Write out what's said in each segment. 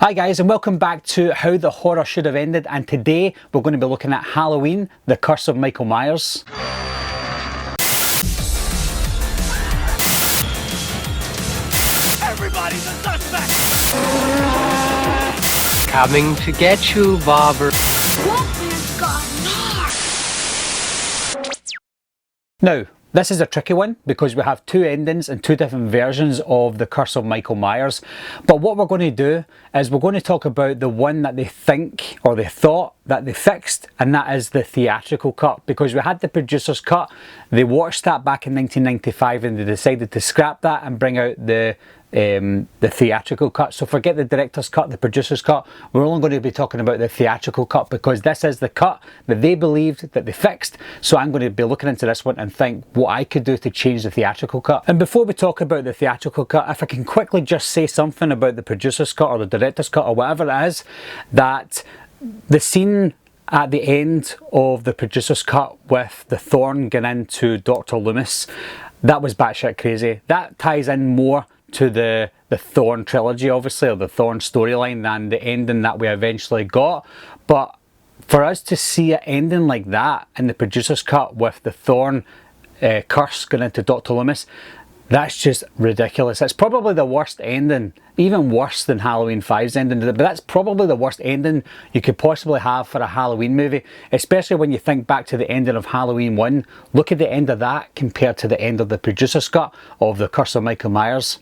Hi guys, and welcome back to How the Horror Should Have Ended, and today we're going to be looking at Halloween, The Curse of Michael Myers. Everybody's a suspect! Coming to get you, Bobber. Wolfman's got Nards! Now, this is a tricky one because we have two endings and two different versions of The Curse of Michael Myers. But what we're going to do is we're going to talk about the one that they think or they thought that they fixed, and that is the theatrical cut, because we had the producer's cut. They watched that back in 1995 and they decided to scrap that and bring out the theatrical cut. So forget the director's cut, the producer's cut. We're only going to be talking about the theatrical cut because this is the cut that they believed that they fixed. So I'm going to be looking into this one and think what I could do to change the theatrical cut. And before we talk about the theatrical cut, if I can quickly just say something about the producer's cut or the director's cut or whatever it is, that the scene at the end of the producer's cut with the Thorn going into Dr. Loomis, that was batshit crazy. That ties in more to the Thorn trilogy, obviously, or the Thorn storyline, than the ending that we eventually got. But for us to see it ending like that in the producer's cut with the Thorn curse going into Dr. Loomis, that's just ridiculous. It's probably the worst ending, even worse than Halloween 5's ending, but that's probably the worst ending you could possibly have for a Halloween movie, especially when you think back to the ending of Halloween 1. Look at the end of that compared to the end of the producer's cut of The Curse of Michael Myers.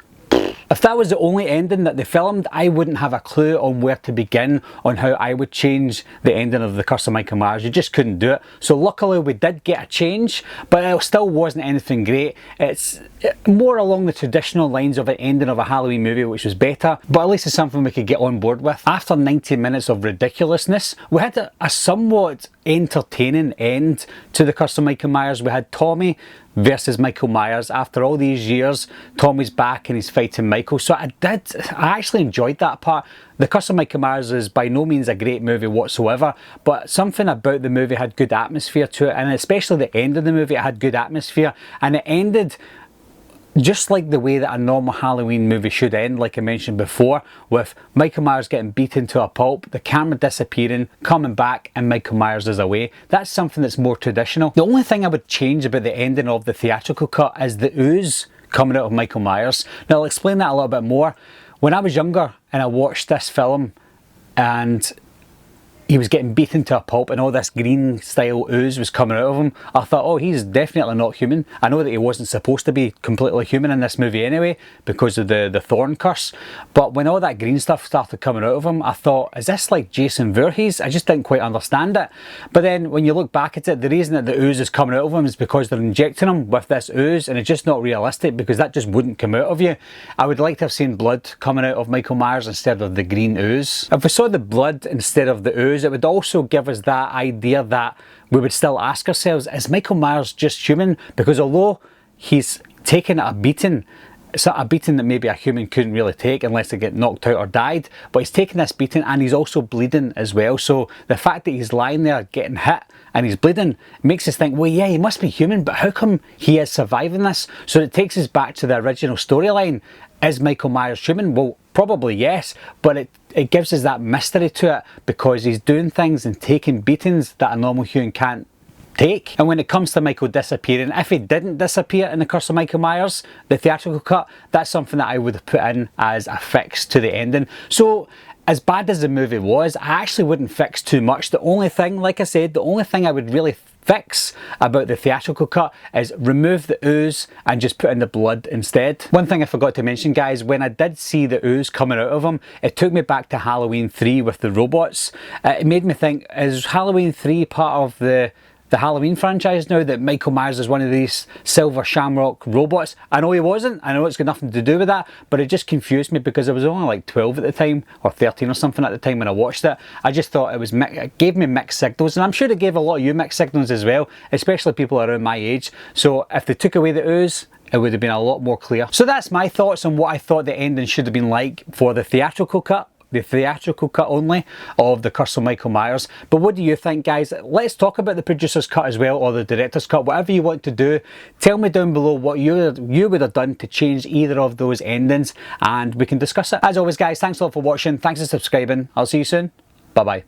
If that was the only ending that they filmed, I wouldn't have a clue on where to begin on how I would change the ending of The Curse of Michael Myers. You just couldn't do it. So luckily we did get a change, but it still wasn't anything great. It's more along the traditional lines of an ending of a Halloween movie, which was better, but at least it's something we could get on board with. After 90 minutes of ridiculousness, we had a somewhat entertaining end to The Curse of Michael Myers. We had Tommy versus Michael Myers. After all these years, Tommy's back and he's fighting Michael. So I actually enjoyed that part. The Curse of Michael Myers is by no means a great movie whatsoever, but something about the movie had good atmosphere to it, and especially the end of the movie, it had good atmosphere, and it ended just like the way that a normal Halloween movie should end, like I mentioned before, with Michael Myers getting beaten to a pulp, the camera disappearing, coming back, and Michael Myers is away. That's something that's more traditional. The only thing I would change about the ending of the theatrical cut is the ooze coming out of Michael Myers. Now I'll explain that a little bit more. When I was younger and I watched this film and he was getting beaten to a pulp and all this green style ooze was coming out of him, I thought, oh, he's definitely not human. I know that he wasn't supposed to be completely human in this movie anyway because of the Thorn curse, but when all that green stuff started coming out of him, I thought, is this like Jason Voorhees? I just didn't quite understand it. But then when you look back at it, the reason that the ooze is coming out of him is because they're injecting him with this ooze, and it's just not realistic because that just wouldn't come out of you. I would like to have seen blood coming out of Michael Myers instead of the green ooze. If we saw the blood instead of the ooze, it would also give us that idea that we would still ask ourselves, is Michael Myers just human? Because although he's taken a beating, it's not a beating that maybe a human couldn't really take unless they get knocked out or died, but he's taken this beating and he's also bleeding as well. So the fact that he's lying there getting hit and he's bleeding makes us think, well, yeah, he must be human, but how come he is surviving this? So it takes us back to the original storyline. Is Michael Myers human? Well, probably yes, but it gives us that mystery to it because he's doing things and taking beatings that a normal human can't take. And when it comes to Michael disappearing, if he didn't disappear in The Curse of Michael Myers, the theatrical cut, that's something that I would have put in as a fix to the ending. So as bad as the movie was, I actually wouldn't fix too much. The only thing, like I said, the only thing I would really fix about the theatrical cut is remove the ooze and just put in the blood instead. One thing I forgot to mention, guys, when I did see the ooze coming out of him, it took me back to Halloween 3 with the robots. It made me think, is Halloween 3 part of the Halloween franchise now, that Michael Myers is one of these silver shamrock robots? I know he wasn't, I know it's got nothing to do with that, but it just confused me because I was only like 12 at the time, or 13 or something at the time when I watched it. I just thought it gave me mixed signals, and I'm sure it gave a lot of you mixed signals as well, especially people around my age. So if they took away the ooze, it would have been a lot more clear. So that's my thoughts on what I thought the ending should have been like for the theatrical cut. the theatrical cut only of The Curse of Michael Myers. But what do you think, guys? Let's talk about the producer's cut as well, or the director's cut, whatever you want to do. Tell me down below what you would have done to change either of those endings, and we can discuss it. As always, guys, thanks a lot for watching. Thanks for subscribing. I'll see you soon. Bye bye.